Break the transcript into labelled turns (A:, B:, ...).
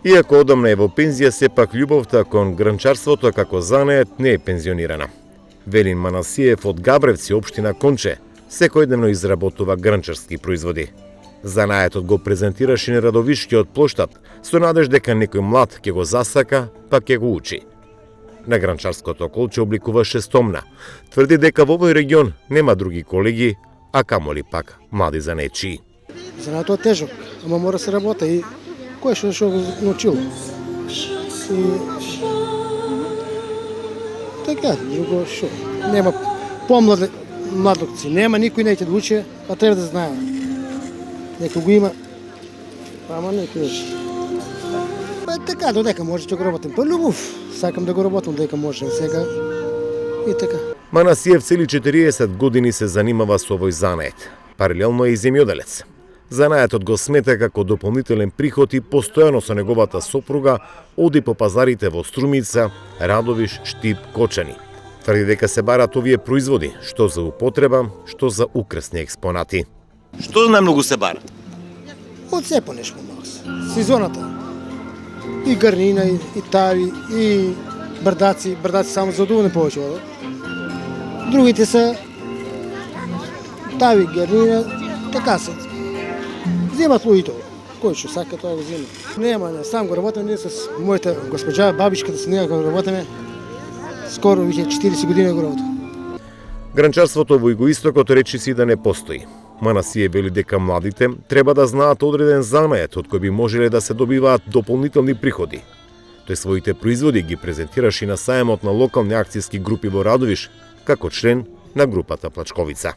A: Иако одамна е во пензија, сепак љубовта кон гранчарството како занает не е пензионирана. Велин Манасиев од Габревци, општина Конче, секојдневно изработува гранчарски производи. Занаетот го презентира Шине Радовишки од Плоштад, со надеж дека некој млад ќе го засака, па ќе го учи. На гранчарското колче обликува шестомна. Тврди дека во овој регион нема други колеги, а камоли пак млади занечии.
B: Занаетот е тежок, ама мора се работа и кој што го научил. И така, друго што. Нема младоци, нема никој не ќе да учи, а треба да знае. Некој го има, ама некој учи. Па така, додека може ќе го работам. Па љубов, сакам да го работам дека може сега и така.
A: Манасиев цели 40 години се занимава со овој занает. Паралелно е и земјоделец. Занаетот го смета како дополнителен приход и постојано со неговата сопруга оди по пазарите во Струмица, Радовиш, Штип, Кочани. Тврди дека се барат овие производи, што за употреба, што за украсни експонати.
C: Што најмногу се бара?
B: Од се понешко малку. Сезоната. И гарнина, и тави, и брдаци. Брдаци само за одуване повеќе водат. Другите се тави, гарнина, така се. Земат луѓето. Кој што сака тоа го зема. Нема, не, сам го работам ние с мојата госпоđа, бабичката с неја го работиме. Скоро веќе 40 години го работам.
A: Гранчарството во Југоистокот речиси да не постои. Манасиев вели дека младите треба да знаат одреден занает од кој би можеле да се добиваат дополнителни приходи. Тој своите производи ги презентираше на сајмот на локални акцијски групи во Радовиш како член на групата Плачковица.